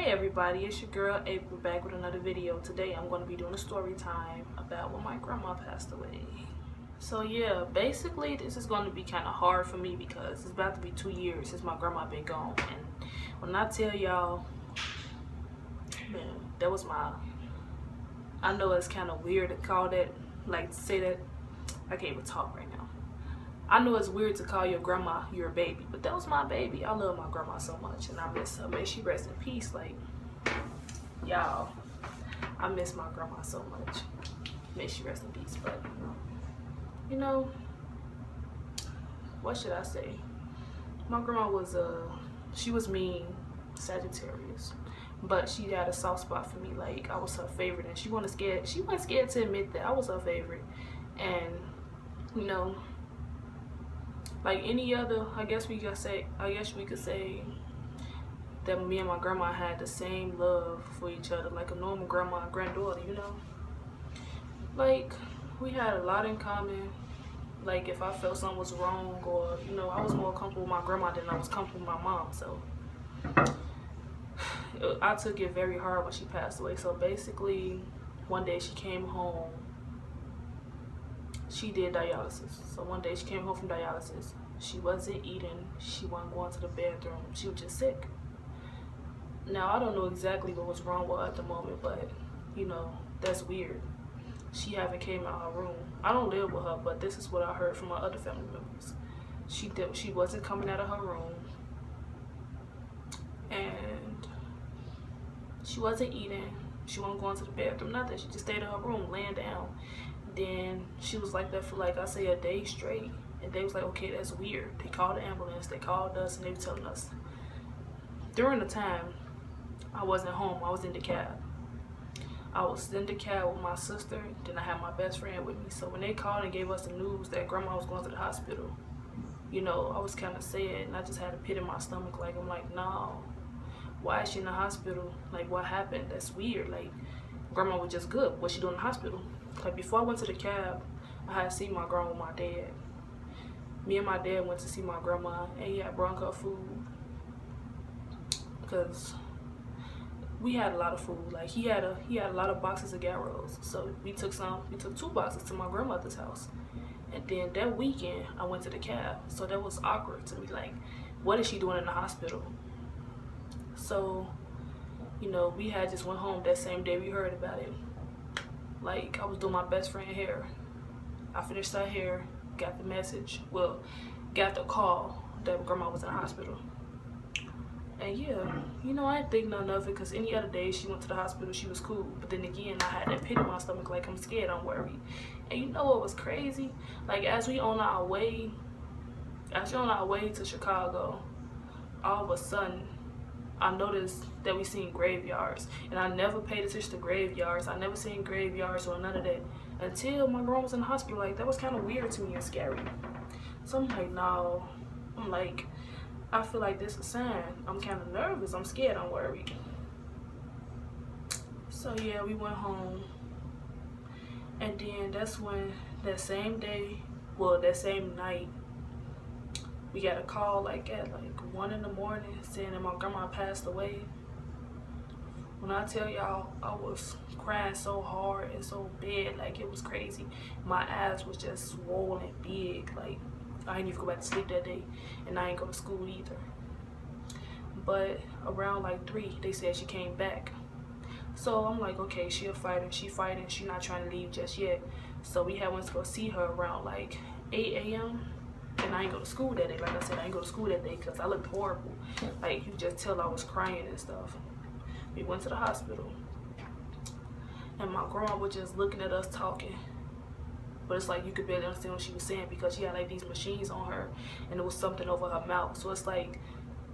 Hey everybody, it's your girl April back with another video. Today I'm going to be doing a story time about when my grandma passed away. So yeah, basically this is going to be kind of hard for me because it's about to be 2 years since my grandma been gone. And when I tell y'all, man, that was my, I know it's kind of weird to call that, like to say that, I can't even talk right now. I know it's weird to call your grandma your baby, but that was my baby. I love my grandma so much and I miss her. May she rest in peace. Like, y'all, I miss my grandma so much. May she rest in peace. But you know, what should I say? My grandma was she was mean, Sagittarius, but she had a soft spot for me. Like, I was her favorite, and she wasn't scared to admit that I was her favorite. And you know, like any other, I guess we could say that me and my grandma had the same love for each other, like a normal grandma and granddaughter, you know? Like, we had a lot in common. Like, if I felt something was wrong, or, you know, I was more comfortable with my grandma than I was comfortable with my mom, so I took it very hard when she passed away. So basically, one day she came home. She did dialysis. So one day she came home from dialysis. She wasn't eating. She wasn't going to the bathroom. She was just sick. Now, I don't know exactly what was wrong with her at the moment, but, you know, that's weird. She haven't came out of her room. I don't live with her, but this is what I heard from my other family members. She wasn't coming out of her room. And she wasn't eating. She wasn't going to the bathroom, nothing. She just stayed in her room, laying down. Then she was like that for, like, I say, a day straight. And they was like, okay, that's weird. They called the ambulance. They called us, and they were telling us. During the time, I wasn't home. I was in the cab. I was in the cab with my sister. Then I had my best friend with me. So when they called and gave us the news that grandma was going to the hospital, you know, I was kind of sad. And I just had a pit in my stomach. Like, I'm like, no. Why is she in the hospital? Like, what happened? That's weird. Like, grandma was just good. What's she doing in the hospital? Like, before I went to the cab, I had seen my grandma with my dad. Me and my dad went to see my grandma, and he had brought her food. Because we had a lot of food. Like, he had a lot of boxes of gyros. So we took 2 boxes to my grandmother's house. And then that weekend, I went to the cab. So that was awkward to me. Like, what is she doing in the hospital? So, you know, we had just went home that same day we heard about it. Like, I was doing my best friend hair. I finished her hair, got the message, well, got the call that grandma was in the hospital. And yeah, you know, I didn't think none of it, because any other day she went to the hospital, she was cool. But then again, I had that pit in my stomach, like, I'm scared, I'm worried. And you know what was crazy? Like, as we on our way to Chicago, all of a sudden, I noticed that we seen graveyards. And I never paid attention to graveyards. I never seen graveyards or none of that until my grandma was in the hospital. Like, that was kind of weird to me and scary. So I'm like, no. I'm like, I feel like this is a sign. I'm kind of nervous. I'm scared. I'm worried. So yeah, we went home. And then that's when, that same day, well, that same night, we got a call like at 1 in the morning saying that my grandma passed away. When I tell y'all, I was crying so hard and so bad, like, it was crazy. My eyes was just swollen big. Like, I didn't even go back to sleep that day, and I ain't go to school either. But around like 3, they said she came back. So I'm like, okay, she fighting, she not trying to leave just yet. So we had went to go see her around like 8 a.m. And I ain't go to school that day. Like I said, I ain't go to school that day because I looked horrible. Like, you just tell I was crying and stuff. We went to the hospital. And my grandma was just looking at us talking. But it's like you could barely understand what she was saying because she had like these machines on her. And there was something over her mouth. So it's like,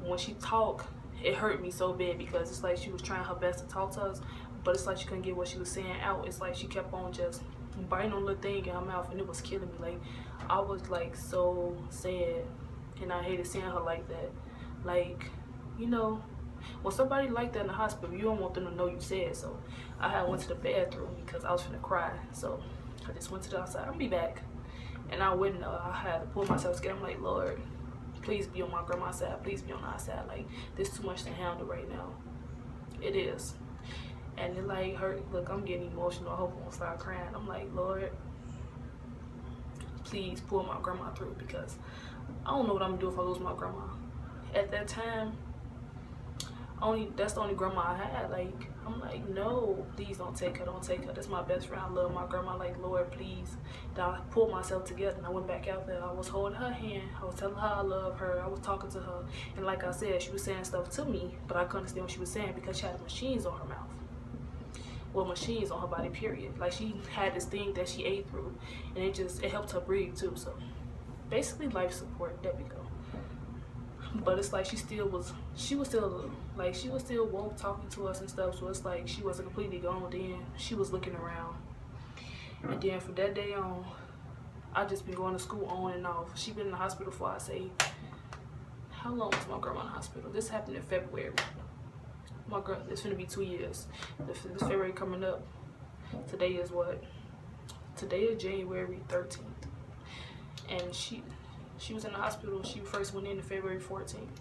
when she talked, it hurt me so bad because it's like she was trying her best to talk to us. But it's like she couldn't get what she was saying out. It's like she kept on just biting on the thing in her mouth, and it was killing me. Like, I was like so sad, and I hated seeing her like that. Like, you know, when somebody like that in the hospital, you don't want them to know you sad. So I had went to the bathroom because I was finna cry. So I just went to the outside. I'll be back. And I went, I had to pull myself together. I'm like, Lord, please be on my grandma's side. Please be on our side. Like, there's too much to handle right now. It is. And it like hurt. Look, I'm getting emotional. I hope I won't start crying. I'm like, Lord, please pull my grandma through, because I don't know what I'm gonna do if I lose my grandma. At that time, that's the only grandma I had. Like, I'm like, no, please don't take her, don't take her. That's my best friend. I love my grandma. Like, Lord, please. Then I pulled myself together and I went back out there. I was holding her hand. I was telling her I love her. I was talking to her. And like I said, she was saying stuff to me, but I couldn't understand what she was saying because she had machines on her mouth. Well, machines on her body, period. Like, she had this thing that she ate through, and it helped her breathe too. So basically life support. There we go. But it's like she was still woke, talking to us and stuff. So it's like she wasn't completely gone. Then she was looking around, and then from that day on, I just been going to school on and off. She been in the hospital for, I say, how long was my grandma in the hospital? This happened in February. It's gonna be 2 years. This February coming up. Today is what? Today is January 13th, and she was in the hospital. She first went in February 14th.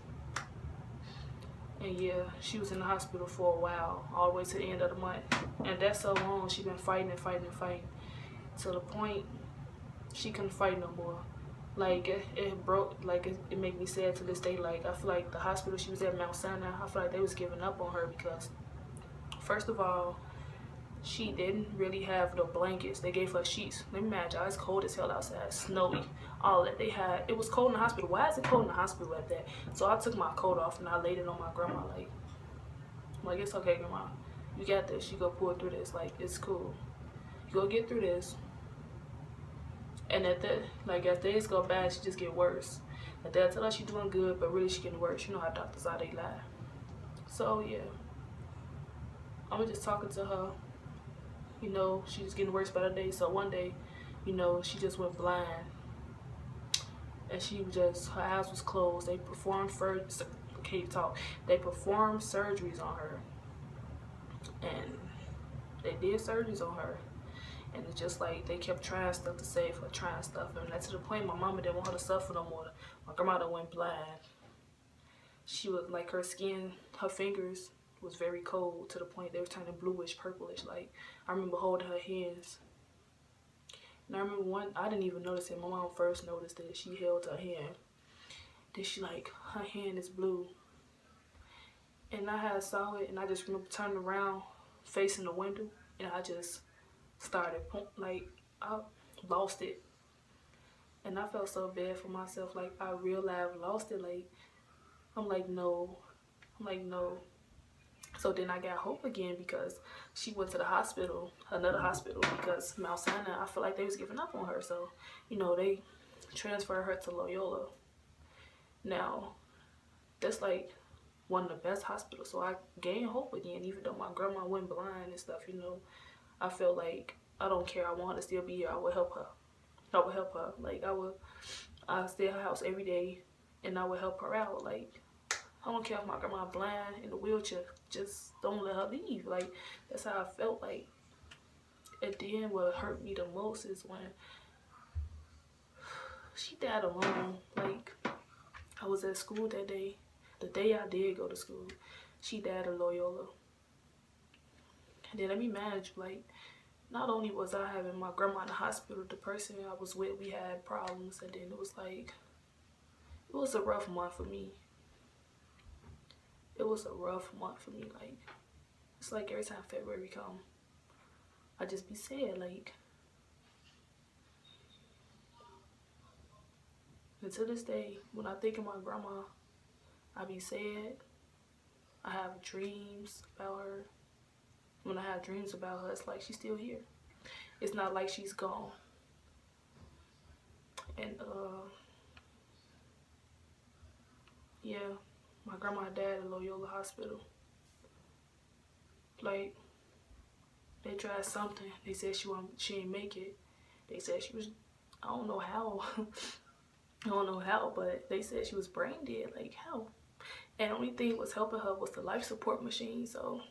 And yeah, she was in the hospital for a while, all the way to the end of the month. And that's so long. She been fighting and fighting and fighting, to the point she couldn't fight no more. Like, it broke. Like, it made me sad to this day. Like, I feel like the hospital she was at, Mount Sinai, I feel like they was giving up on her, because first of all, she didn't really have the blankets. They gave her sheets. Let me imagine, it's cold as hell outside, snowy, all that. It was cold in the hospital. Why is it cold in the hospital like that? So I took my coat off and I laid it on my grandma. Like, it's okay, grandma. You got this. You go pull through this. Like, it's cool. You go get through this. And as days go by, she just get worse. And they'll tell her she's doing good, but really she getting worse. You know how doctors are, they lie. So yeah, I'm just talking to her. You know, she's getting worse by the day. So one day, you know, she just went blind. And her eyes was closed. They performed They performed surgeries on her. And they did surgeries on her. And it's just like they kept trying stuff to save her, trying stuff. And that's to the point my mama didn't want her to suffer no more. My grandmother went blind. She was like, her skin, her fingers was very cold, to the point they were turning bluish, purplish. Like, I remember holding her hands. And I remember I didn't even notice it. My mom first noticed it. She held her hand. Then she like, her hand is blue. And I saw it, and I just remember turning around, facing the window, and I just started, like, I lost it. And I felt so bad for myself. Like, I realized I lost it. Like, I'm like, no. So then I got hope again, because she went to the hospital, another hospital, because Mount Sinai, I feel like they was giving up on her. So, you know, they transferred her to Loyola. Now, that's like one of the best hospitals. So I gained hope again, even though my grandma went blind and stuff, you know. I felt like, I don't care, I want her to still be here. I would help her. Like, I'd stay at her house every day, and I would help her out. Like, I don't care if my grandma blind in a wheelchair, just don't let her leave. Like, that's how I felt. Like, at the end, what hurt me the most is when she died alone. Like, I was at school that day. The day I did go to school, she died at Loyola. And then let me manage, like, not only was I having my grandma in the hospital, the person I was with, we had problems. And then it was like, it was a rough month for me. It was a rough month for me. Like, it's like every time February come, I just be sad. Like, and to this day, when I think of my grandma, I be sad. I have dreams about her. When I have dreams about her, it's like she's still here. It's not like she's gone. And yeah, my grandma died at Loyola Hospital. Like, they tried something. They said she didn't make it. They said she was, I don't know how. I don't know how, but they said she was brain dead. Like, how? And the only thing was helping her was the life support machine. So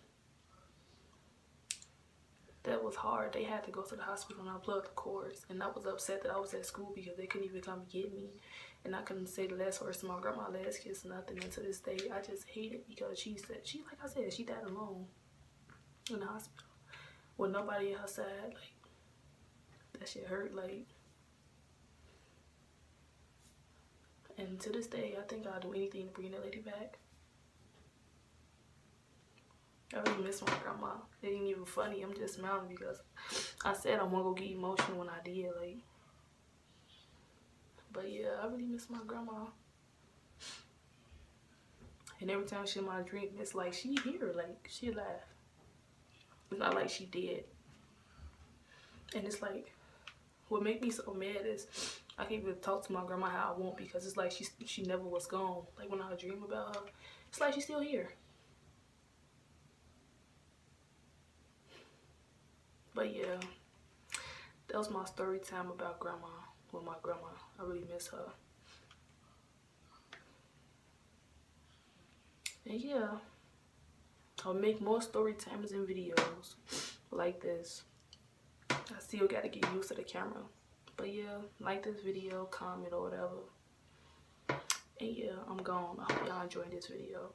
that was hard. They had to go to the hospital and unplug the cords. And I was upset that I was at school because they couldn't even come get me. And I couldn't say the last words to my grandma, last kiss, nothing. And to this day, I just hate it because she said, like I said, she died alone in the hospital with nobody at her side. Like, that shit hurt. Like, and to this day, I think I'll do anything to bring that lady back. I really miss my grandma. It ain't even funny. I'm just smiling because I said I want to go get emotional when I did. Like, but yeah, I really miss my grandma. And every time she in my dream, it's like she here, like she alive. It's not like she dead. And it's like, what make me so mad is I can't even talk to my grandma how I want because it's like she never was gone. Like when I dream about her, it's like she's still here. But yeah, that was my story time about grandma, with my grandma. I really miss her. And yeah, I'll make more story times and videos like this. I still gotta get used to the camera. But yeah, like this video, comment or whatever. And yeah, I'm gone. I hope y'all enjoyed this video.